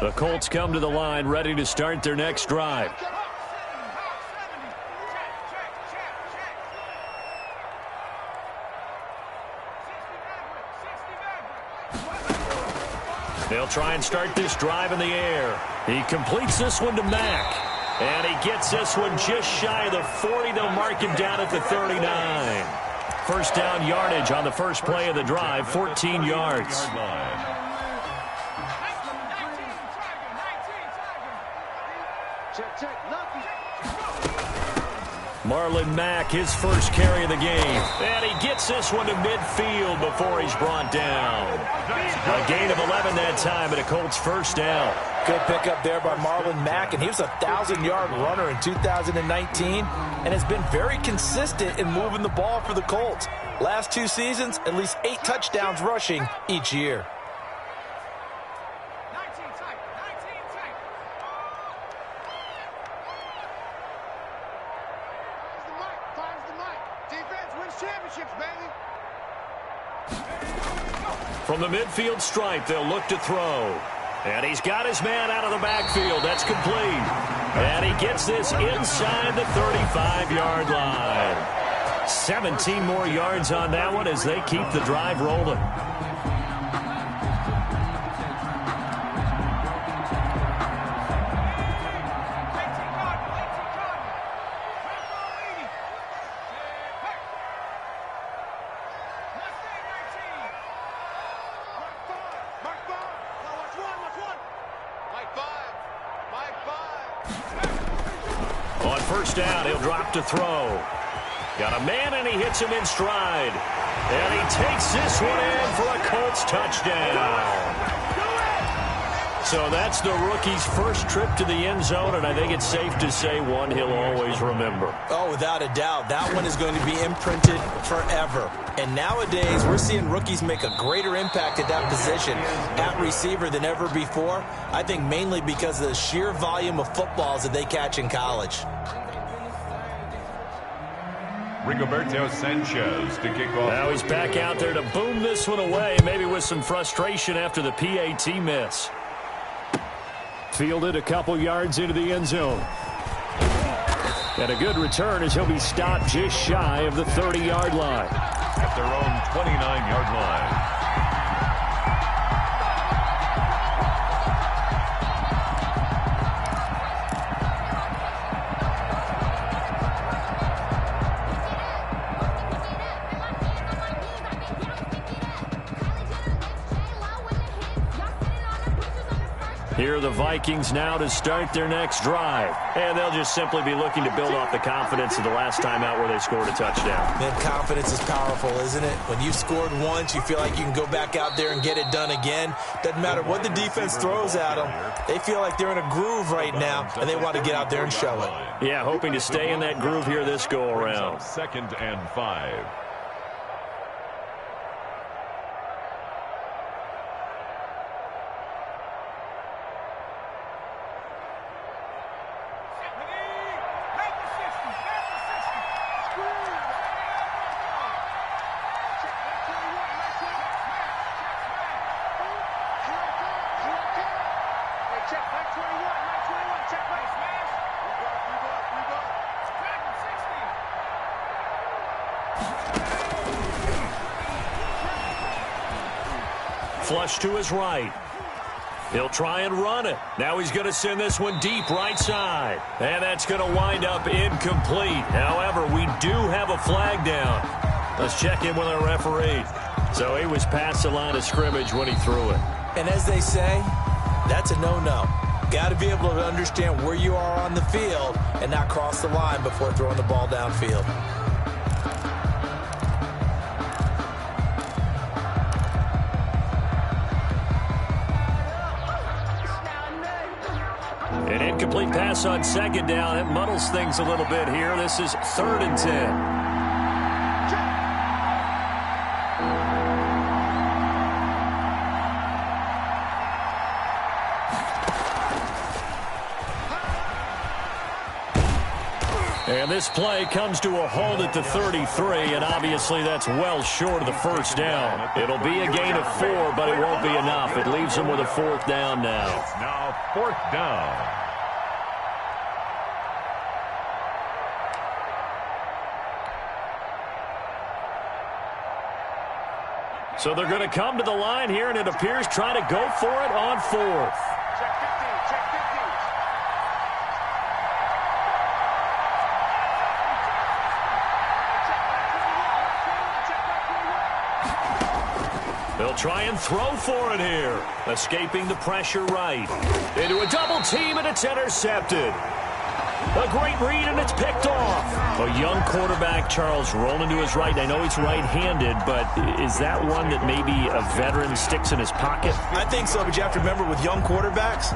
The Colts come to the line ready to start their next drive. They'll try and start this drive in the air. He completes this one to Mack. And he gets this one just shy of the 40. They'll mark him down at the 39. First down yardage on the first play of the drive, 14 yards. Marlon Mack, his first carry of the game. And he gets this one to midfield before he's brought down. A gain of 11 that time and a Colts first down. Good pickup there by Marlon Mack, and he was a 1,000-yard runner in 2019 and has been very consistent in moving the ball for the Colts. Last 2 seasons, at least 8 touchdowns rushing each year. From the midfield stripe, they'll look to throw. And he's got his man out of the backfield. That's complete. And he gets this inside the 35-yard line. 17 more yards on that one as they keep the drive rolling. On first down, he'll drop to throw. Got a man, and he hits him in stride. And he takes this one in for a Colts touchdown. So that's the rookie's first trip to the end zone, and I think it's safe to say one he'll always remember. Oh, without a doubt. That one is going to be imprinted forever. And nowadays, we're seeing rookies make a greater impact at that position at receiver than ever before. I think mainly because of the sheer volume of footballs that they catch in college. Rigoberto Sanchez to kick off. Now he's back out there to boom this one away, maybe with some frustration after the PAT miss. Fielded a couple yards into the end zone. And a good return as he'll be stopped just shy of the 30-yard line. At their own 29-yard line. Here are the Vikings now to start their next drive. And they'll just simply be looking to build off the confidence of the last time out where they scored a touchdown. Man, confidence is powerful, isn't it? When you've scored once, you feel like you can go back out there and get it done again. Doesn't matter what the defense throws at them. They feel like they're in a groove right now, and they want to get out there and show it. Yeah, hoping to stay in that groove here this go-around. 2nd and 5. Flush to his right. He'll try and run it. Now he's going to send this one deep right side. And that's going to wind up incomplete. However, we do have a flag down. Let's check in with our referee. So he was past the line of scrimmage when he threw it. And as they say, that's a no-no. Got to be able to understand where you are on the field and not cross the line before throwing the ball downfield. An incomplete pass on second down. It muddles things a little bit here. This is 3rd and 10. And this play comes to a halt at the 33, and obviously that's well short of the first down. It'll be a gain of 4, but it won't be enough. It leaves them with a 4th down now. It's now 4th down. So they're going to come to the line here, and it appears trying to go for it on 4th. They'll try and throw for it here. Escaping the pressure right. Into a double team, and it's intercepted. A great read, and it's picked off. A young quarterback, Charles, rolling to his right. I know he's right-handed, but is that one that maybe a veteran sticks in his pocket? I think so, but you have to remember with young quarterbacks,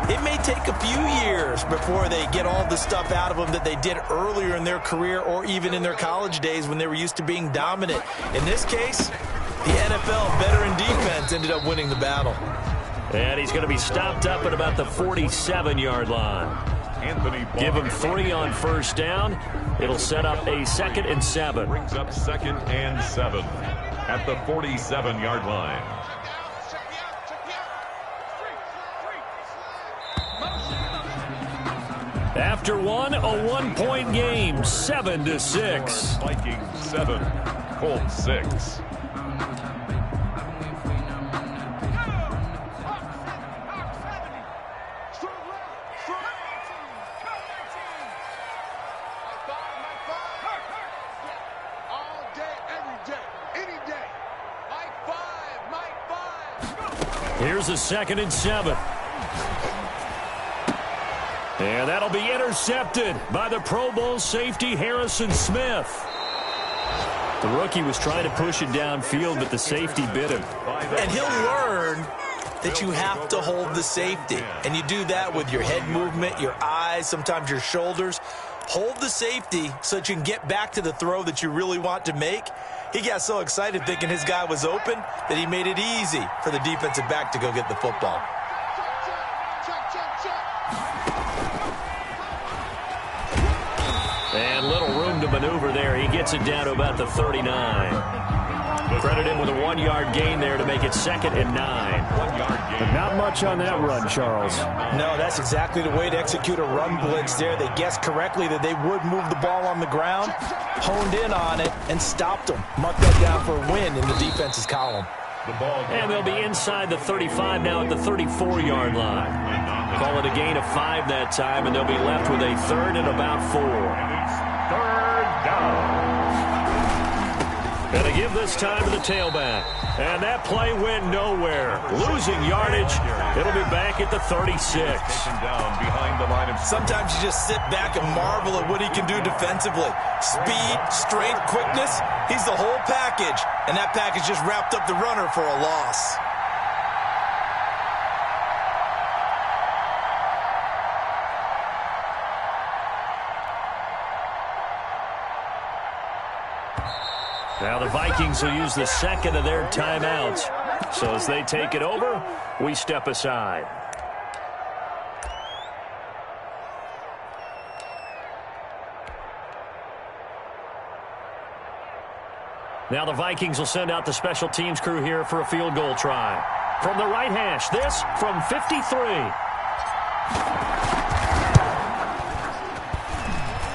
it may take a few years before they get all the stuff out of them that they did earlier in their career or even in their college days when they were used to being dominant. In this case, the NFL veteran defense ended up winning the battle. And he's going to be stopped up at about the 47-yard line. Give him 3 on first down. It'll set up a 2nd and 7. Brings up 2nd and 7 at the 47-yard line. After one, a 1-point game, 7-6. Vikings 7, Colts 6. Here's a 2nd and 7. And that'll be intercepted by the Pro Bowl safety Harrison Smith. The rookie was trying to push it downfield, but the safety bit him. And he'll learn that you have to hold the safety. And you do that with your head movement, your eyes, sometimes your shoulders. Hold the safety so that you can get back to the throw that you really want to make. He got so excited thinking his guy was open that he made it easy for the defensive back to go get the football. And little room to maneuver there. He gets it down to about the 39. Credit him with a 1-yard gain there to make it 2nd and 9. 1-yard gain. But not much on that run, Charles. No, that's exactly the way to execute a run blitz there. They guessed correctly that they would move the ball on the ground, honed in on it, and stopped them. Mark that down for a win in the defense's column. And they'll be inside the 35 now at the 34-yard line. Call it a gain of 5 that time, and they'll be left with a 3rd and about 4. 3rd down. And to give this time to the tailback. And that play went nowhere. Losing yardage. It'll be back at the 36. Down behind the line of... Sometimes you just sit back and marvel at what he can do defensively. Speed, strength, quickness. He's the whole package. And that package just wrapped up the runner for a loss. Now the Vikings will use the 2nd of their timeouts. So as they take it over, we step aside. Now the Vikings will send out the special teams crew here for a field goal try. From the right hash, this from 53.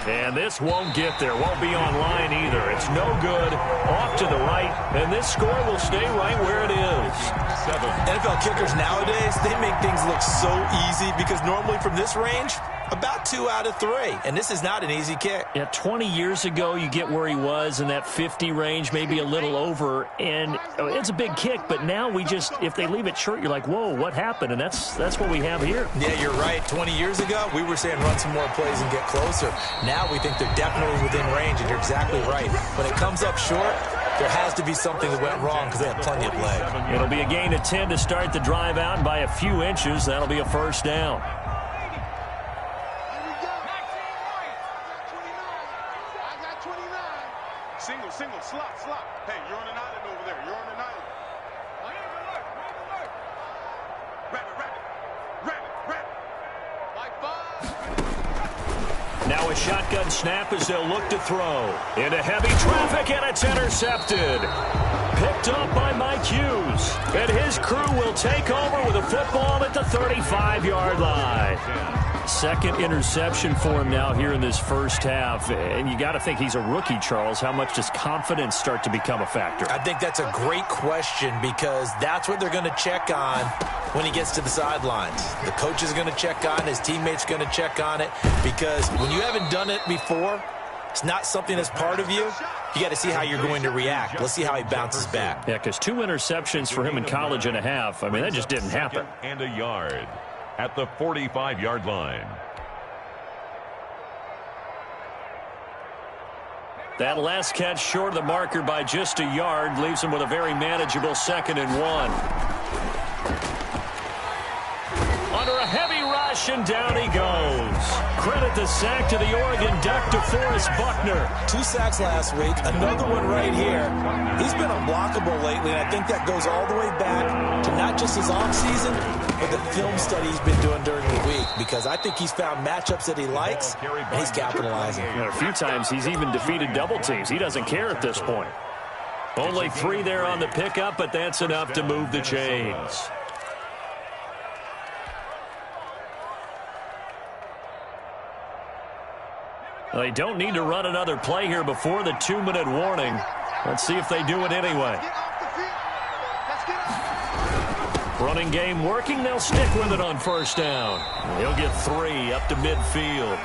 And this won't get there, won't be online either. It's no good, off to the right, and this score will stay right where it is. 7. NFL kickers nowadays, they make things look so easy because normally from this range, about 2 out of 3. And this is not an easy kick. Yeah, 20 years ago, you get where he was in that 50 range, maybe a little over, and it's a big kick, but now we just, if they leave it short, you're like, whoa, what happened? And that's what we have here. Yeah, you're right. 20 years ago, we were saying run some more plays and get closer. Now we think they're definitely within range, and you're exactly right. When it comes up short, there has to be something that went wrong because they have plenty of leg. It'll be a gain of 10 to start the drive out, and by a few inches, that'll be a first down. Single, slot. Hey, you're on an island over there. You're on an island. Rabbit. Like 5. Now a shotgun snap as they'll look to throw. Into heavy traffic, and it's intercepted. Picked up by Mike Hughes. And his crew will take over with a football at the 35-yard line. Second interception for him now here in this first half. And you got to think he's a rookie, Charles. How much does confidence start to become a factor? I think that's a great question because that's what they're going to check on when he gets to the sidelines. The coach is going to check on it. His teammates going to check on it because when you haven't done it before, it's not something that's part of you. You got to see how you're going to react. Let's see how he bounces back. Yeah, because 2 interceptions for him in college and a half. I mean, that just didn't happen. And a yard at the 45-yard line. That last catch short of the marker by just a yard leaves him with a very manageable 2nd and 1. Under a heavy rush, and down he goes. Credit the sack to the Oregon Duck, DeForest Buckner. 2 sacks last week, another one right here. He's been unblockable lately, and I think that goes all the way back to not just his offseason, but the film study he's been doing during the week, because I think he's found matchups that he likes, and he's capitalizing. A few times he's even defeated double teams. He doesn't care at this point. Only 3 there on the pickup, but that's enough to move the chains. They don't need to run another play here before the 2-minute warning. Let's see if they do it anyway. Running game working. They'll stick with it on first down. He'll get 3 up to midfield.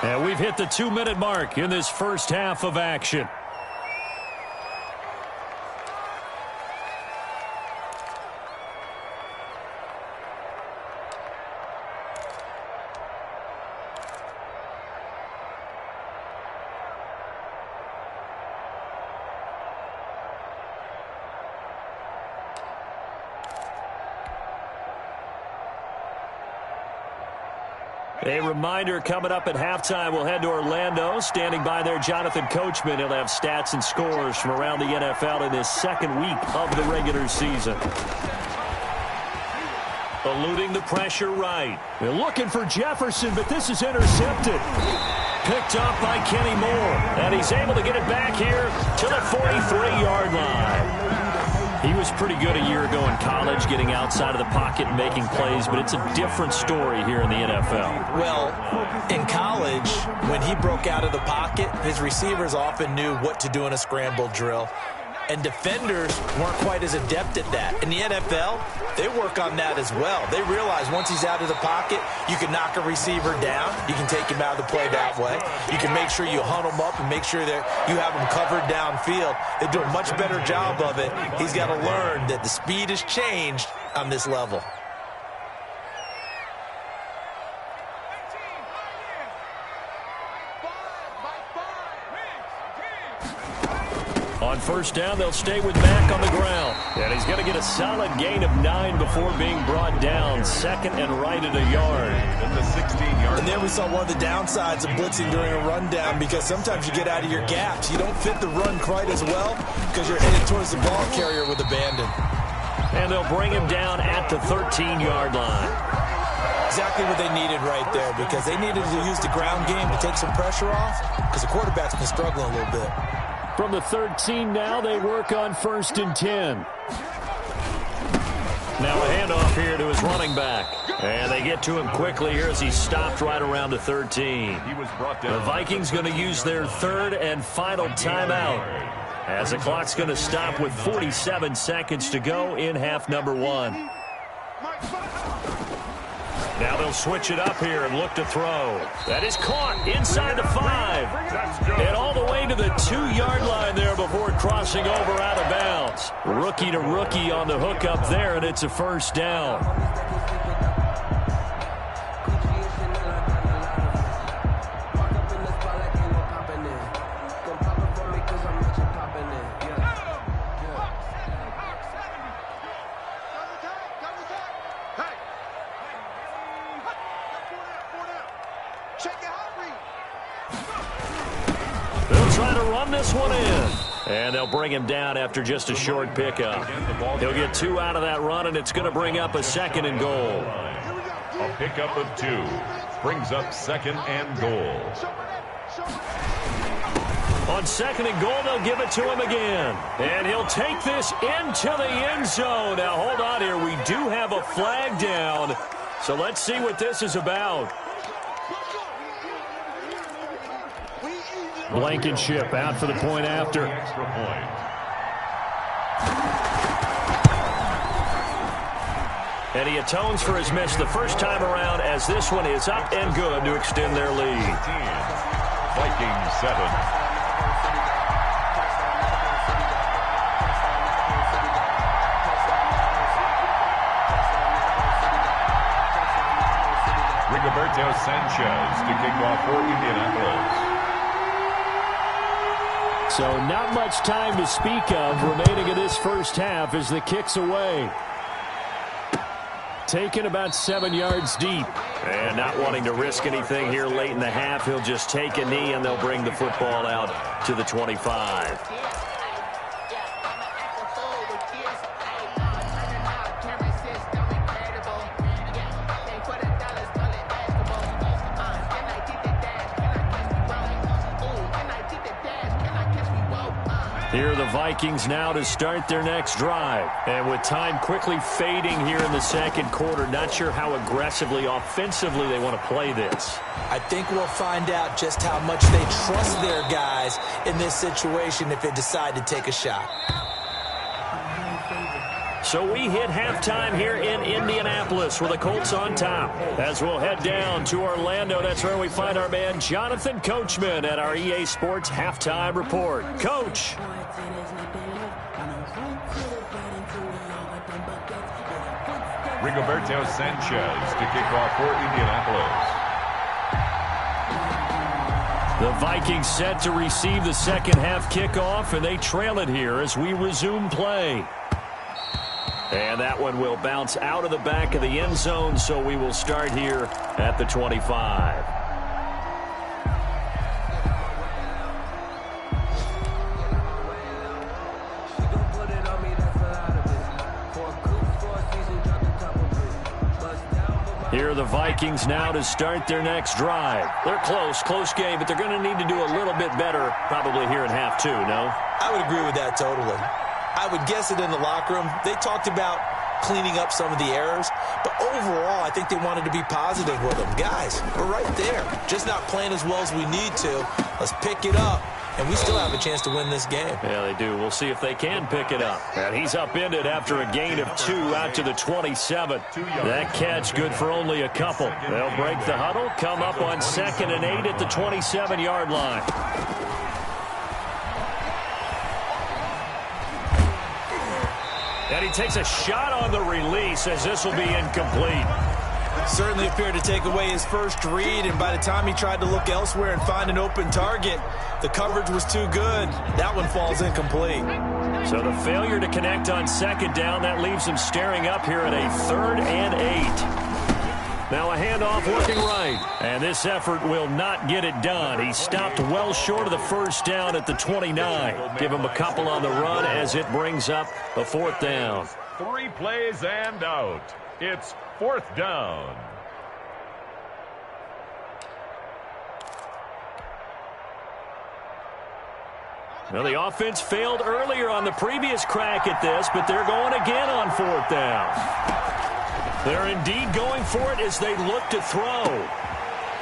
And we've hit the 2-minute mark in this first half of action. A reminder, coming up at halftime, we'll head to Orlando. Standing by there, Jonathan Coachman. He'll have stats and scores from around the NFL in this second week of the regular season. Eluding the pressure right. They're looking for Jefferson, but this is intercepted. Picked up by Kenny Moore. And he's able to get it back here to the 43-yard line. He was pretty good a year ago in college, getting outside of the pocket and making plays, but it's a different story here in the NFL. Well, in college, when he broke out of the pocket, his receivers often knew what to do in a scramble drill. And defenders weren't quite as adept at that. In the NFL, they work on that as well. They realize once he's out of the pocket, you can knock a receiver down. You can take him out of the play that way. You can make sure you hunt him up and make sure that you have him covered downfield. They do a much better job of it. He's got to learn that the speed has changed on this level. On first down, they'll stay with Mack on the ground. And he's going to get a solid gain of 9 before being brought down. 2nd and right at a yard. At the 16-yard. And there we saw one of the downsides of blitzing during a rundown, because sometimes you get out of your gaps. You don't fit the run quite as well because you're headed towards the ball carrier with abandon. And they'll bring him down at the 13-yard line. Exactly what they needed right there, because they needed to use the ground game to take some pressure off, because the quarterback's been struggling a little bit. From the 13 now, they work on 1st and 10. Now a handoff here to his running back. And they get to him quickly here as he stopped right around the 13. He was brought down. The Vikings going to use their 3rd and final timeout, as the clock's going to stop with 47 seconds to go in half number 1. Now they'll switch it up here and look to throw. That is caught inside the 5. And all the way to the 2-yard line there before crossing over out of bounds. Rookie to rookie on the hook up there, and it's a first down. They'll try to run this one in. And they'll bring him down after just a short pickup. He'll get 2 out of that run, and it's going to bring up a 2nd and goal. A pickup of 2 brings up 2nd and goal. On 2nd and goal, they'll give it to him again. And he'll take this into the end zone. Now, hold on here. We do have a flag down. So let's see what this is about. Blankenship out for the point after. Extra point. And he atones for his miss the first time around as this one is up and good to extend their lead. Vikings 7. Rigoberto Sanchez to kick off for Indianapolis. So not much time to speak of remaining in this first half as the kick's away. Taken about 7 yards deep. And not wanting to risk anything here late in the half, he'll just take a knee and they'll bring the football out to the 25. Here are the Vikings now to start their next drive. And with time quickly fading here in the second quarter, not sure how aggressively, offensively they want to play this. I think we'll find out just how much they trust their guys in this situation if they decide to take a shot. So we hit halftime here in Indianapolis with the Colts on top. As we'll head down to Orlando, that's where we find our man Jonathan Coachman at our EA Sports Halftime Report. Coach. Rigoberto Sanchez to kick off for Indianapolis. The Vikings set to receive the second half kickoff, and they trail it here as we resume play. And that one will bounce out of the back of the end zone, so we will start here at the 25. Here are the Vikings now to start their next drive. They're close game, but they're going to need to do a little bit better probably here in half two, no? I would agree with that totally. I would guess it in the locker room. They talked about cleaning up some of the errors, but overall, I think they wanted to be positive with them. Guys, we're right there. Just not playing as well as we need to. Let's pick it up, and we still have a chance to win this game. Yeah, they do. We'll see if they can pick it up. And he's upended after a gain of 2 out to the 27. That catch good for only a couple. They'll break the huddle, come up on 2nd and 8 at the 27-yard line. And he takes a shot on the release as this will be incomplete. Certainly appeared to take away his first read, and by the time he tried to look elsewhere and find an open target, the coverage was too good. That one falls incomplete. So the failure to connect on 2nd down, that leaves him staring up here at a 3rd and 8. Now a handoff looking right. And this effort will not get it done. He stopped well short of the first down at the 29. Give him a couple on the run as it brings up a 4th down. 3 plays and out. It's 4th down. Well, the offense failed earlier on the previous crack at this, but they're going again on 4th down. They're indeed going for it as they look to throw.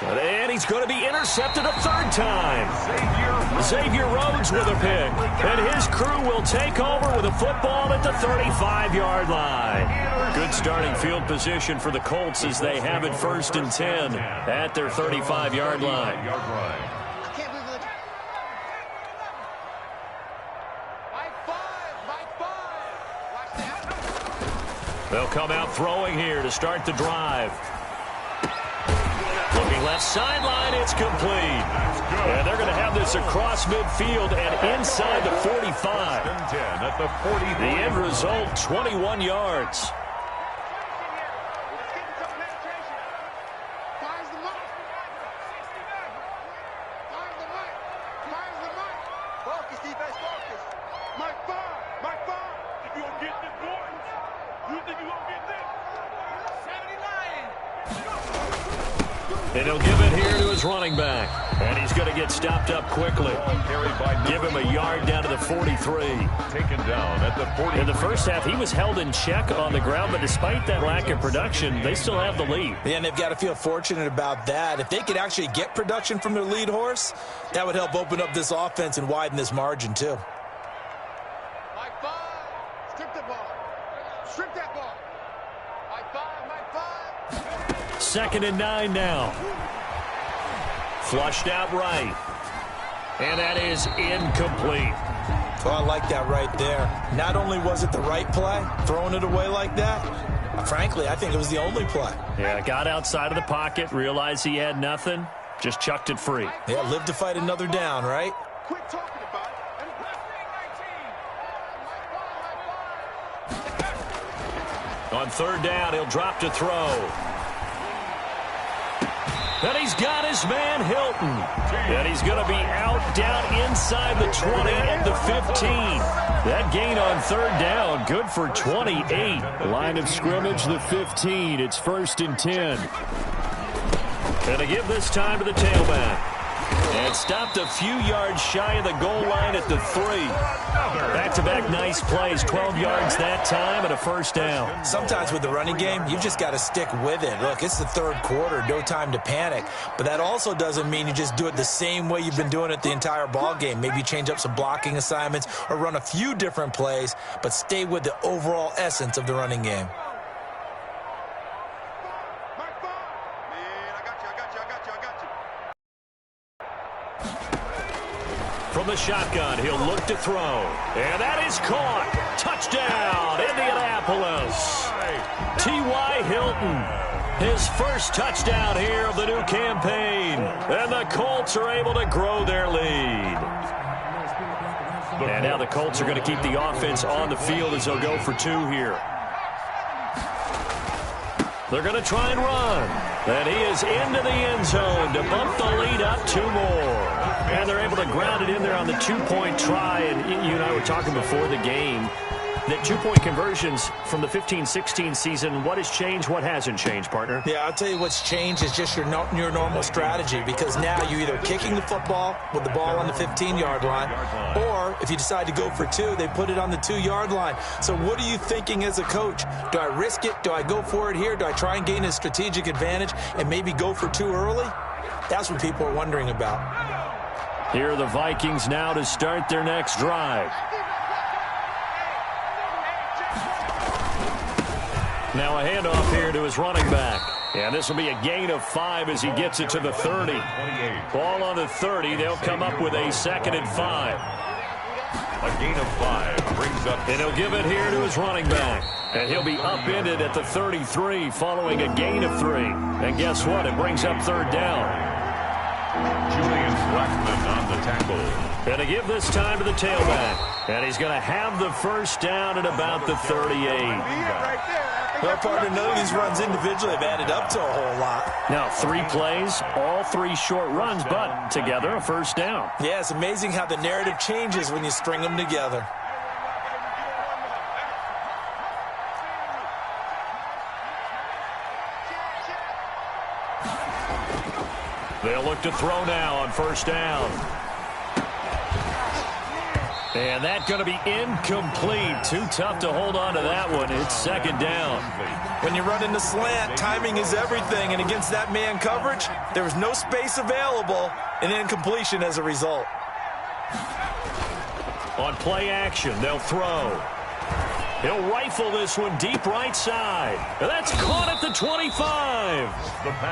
And he's going to be intercepted a 3rd time. Xavier Rhodes with a pick. And his crew will take over with a football at the 35-yard line. Good starting field position for the Colts as they have it 1st and 10 at their 35-yard line. They'll come out throwing here to start the drive. Looking left sideline, it's complete. And they're going to have this across midfield and inside the 45. The end result, 21 yards. And he'll give it here to his running back. And he's going to get stopped up quickly. Give him a yard down to the 43. Taken down at the 40. In the first half, he was held in check on the ground, but despite that lack of production, they still have the lead. Yeah, and they've got to feel fortunate about that. If they could actually get production from their lead horse, that would help open up this offense and widen this margin, too. Mike 5. Strip the ball. Strip that ball. Mike 5. 2nd and 9 now. Flushed out right. And that is incomplete. Well, I like that right there. Not only was it the right play, throwing it away like that, frankly, I think it was the only play. Yeah, got outside of the pocket, realized he had nothing, just chucked it free. Yeah, live to fight another down, right? Quit talking about it. On 3rd down, he'll drop to throw. And he's got his man, Hilton. And he's going to be out down inside the 20 at the 15. That gain on 3rd down, good for 28. Line of scrimmage, the 15. It's 1st and 10. And to give this time to the tailback. And stopped a few yards shy of the goal line at the 3. Back-to-back nice plays, 12 yards that time and a 1st down. Sometimes with the running game, you just got to stick with it. Look, it's the 3rd quarter, no time to panic. But that also doesn't mean you just do it the same way you've been doing it the entire ball game. Maybe change up some blocking assignments or run a few different plays, but stay with the overall essence of the running game. Mike 5. Man, I got you. From the shotgun, he'll look to throw. And that is caught. Touchdown, Indianapolis. T.Y. Hilton, his first touchdown here of the new campaign. And the Colts are able to grow their lead. And now the Colts are going to keep the offense on the field as they'll go for 2 here. They're going to try and run. And he is into the end zone to bump the lead up 2 more. And they're able to ground it in there on the 2-point try. And you and I were talking before the game that 2-point conversions from the 15-16 season, what has changed, what hasn't changed, partner? Yeah, I'll tell you what's changed is just your normal strategy, because now you're either kicking the football with the ball on the 15-yard line, or if you decide to go for 2, they put it on the 2-yard line. So what are you thinking as a coach? Do I risk it? Do I go for it here? Do I try and gain a strategic advantage and maybe go for 2 early? That's what people are wondering about. Here are the Vikings now to start their next drive. Now a handoff here to his running back. And this will be a gain of 5 as he gets it to the 30. Ball on the 30. They'll come up with a 2nd and 5. A gain of 5 brings up. And he'll give it here to his running back. And he'll be upended at the 33 following a gain of 3. And guess what? It brings up 3rd down. Julian Blackmon on the tackle. And to give this time to the tailback. And he's going to have the 1st down at about the 38. Well, partner, none of these runs individually have added up to a whole lot. Now 3 plays, all 3 short runs, but together a 1st down. Yeah, it's amazing how the narrative changes when you string them together. They'll look to throw now on 1st down. And that's going to be incomplete. Too tough to hold on to that one. It's 2nd down. When you run in the slant, timing is everything. And against that man coverage, there was no space available, and incompletion as a result. On play action, they'll throw. He'll rifle this one deep right side. And that's caught at the 25.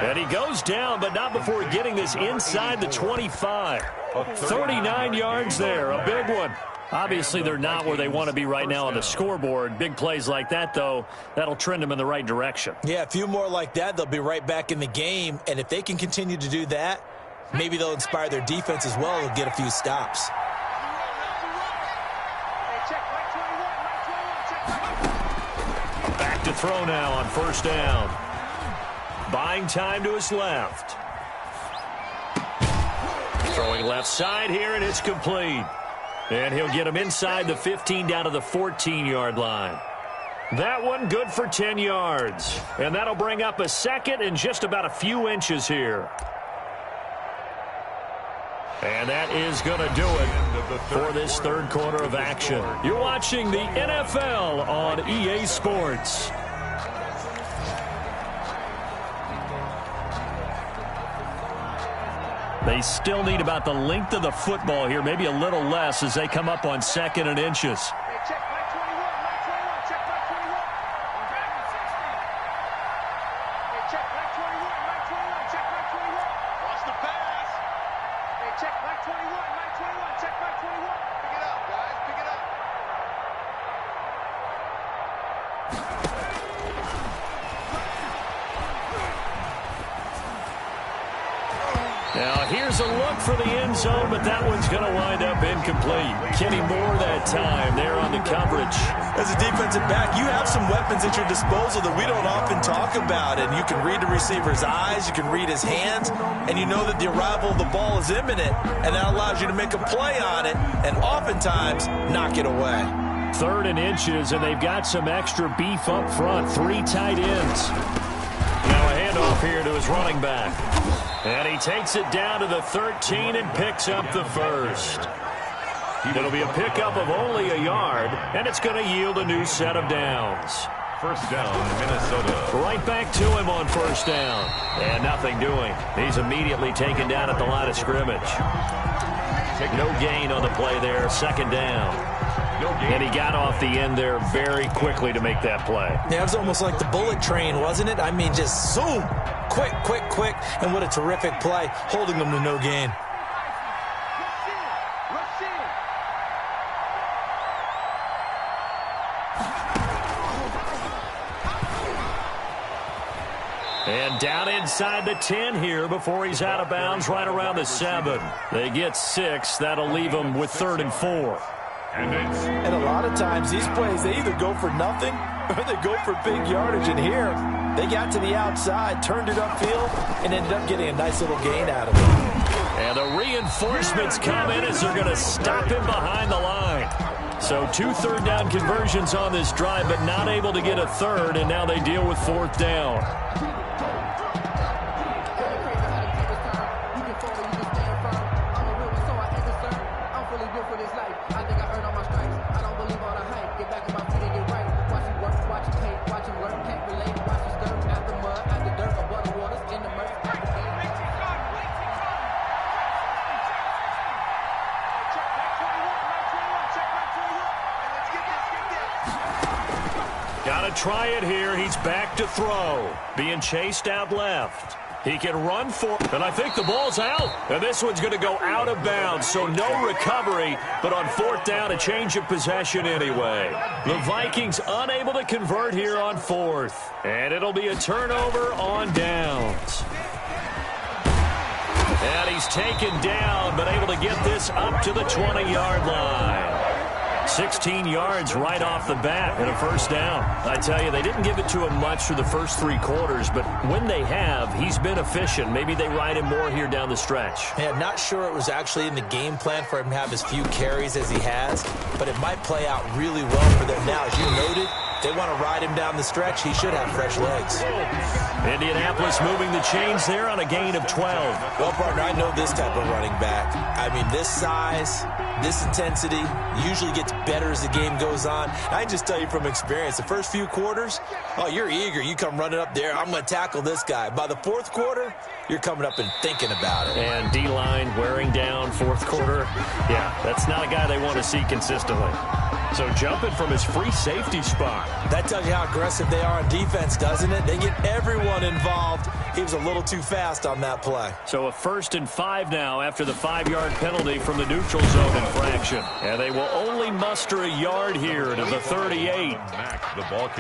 And he goes down, but not before getting this inside the 25. 39 yards there, a big one. Obviously, they're not where they want to be right now on the scoreboard. Big plays like that, though, that'll trend them in the right direction. Yeah, a few more like that, they'll be right back in the game. And if they can continue to do that, maybe they'll inspire their defense as well and get a few stops. Back to throw now on 1st down. Buying time to his left. Throwing left side here, and it's complete. And he'll get him inside the 15 down to the 14-yard line. That one good for 10 yards. And that'll bring up a second and just about a few inches here. And that is going to do it for this third quarter of action. You're watching the NFL on EA Sports. They still need about the length of the football here, maybe a little less as they come up on second and inches. Now, here's a look for the end zone, but that one's going to wind up incomplete. Kenny Moore that time there on the coverage. As a defensive back, you have some weapons at your disposal that we don't often talk about, and you can read the receiver's eyes, you can read his hands, and you know that the arrival of the ball is imminent, and that allows you to make a play on it and oftentimes knock it away. Third and inches, and they've got some extra beef up front. 3 tight ends. Now a handoff here to his running back. And he takes it down to the 13 and picks up the first. It'll be a pickup of only a yard, and it's going to yield a new set of downs. First down, Minnesota. Right back to him on first down. And nothing doing. He's immediately taken down at the line of scrimmage. No gain on the play there. Second down. And he got off the end there very quickly to make that play. Yeah, it was almost like the bullet train, wasn't it? I mean, just zoom. Quick, quick, quick. And what a terrific play, holding them to no gain. And down inside the 10 here before he's out of bounds right around the 7. They get 6. That'll leave them with 3rd and 4. And a lot of times these plays, they either go for nothing or they go for big yardage. And here, they got to the outside, turned it upfield, and ended up getting a nice little gain out of it. And the reinforcements come in as they're going to stop him behind the line. So 2 third down conversions on this drive, but not able to get a third, and now they deal with 4th down. Try it here. He's back to throw. Being chased out left. He can run for it. And I think the ball's out. And this one's going to go out of bounds. So no recovery. But on 4th down, a change of possession anyway. The Vikings unable to convert here on 4th. And it'll be a turnover on downs. And he's taken down, but able to get this up to the 20-yard line. 16 yards right off the bat and a first down. I tell you, they didn't give it to him much for the first 3 quarters, but when they have, he's been efficient. Maybe they ride him more here down the stretch. Yeah, not sure it was actually in the game plan for him to have as few carries as he has, but it might play out really well for them now. As you noted, they want to ride him down the stretch. He should have fresh legs. Indianapolis moving the chains there on a gain of 12. Well, partner, I know this type of running back. I mean, this size, this intensity usually gets better as the game goes on. I can just tell you from experience, the first few quarters, oh, you're eager. You come running up there, I'm going to tackle this guy. By the 4th quarter, you're coming up and thinking about it. And D-line wearing down 4th quarter. Yeah, that's not a guy they want to see consistently. So jumping from his free safety spot. That tells you how aggressive they are on defense, doesn't it? They get everyone involved. He was a little too fast on that play. So a 1st and 5 now after the 5-yard penalty from the neutral zone infraction. And they will only muster a yard here to the 38.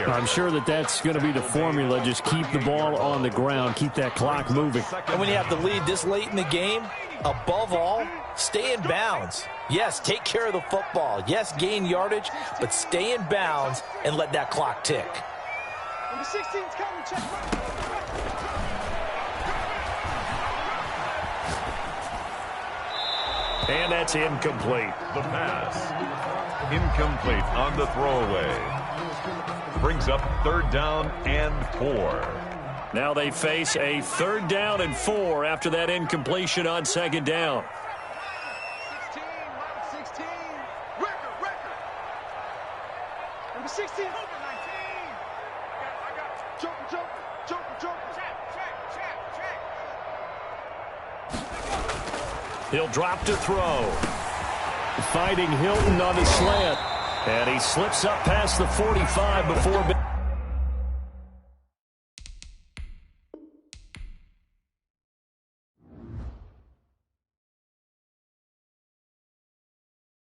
I'm sure that's going to be the formula. Just keep the ball on the ground. Keep that clock moving. And when you have the lead this late in the game, above all, stay in bounds. Yes, take care of the football. Yes, gain yardage, but stay in bounds and let that clock tick. Number 16's coming, check. And that's incomplete. The pass. Incomplete on the throwaway. brings up 3rd down and 4. Now they face a 3rd down and 4 after that incompletion on 2nd down. 16. Record. Number 16. 19. I got Joker. Check. He'll drop to throw. Fighting Hilton on the slant. And he slips up past the 45 before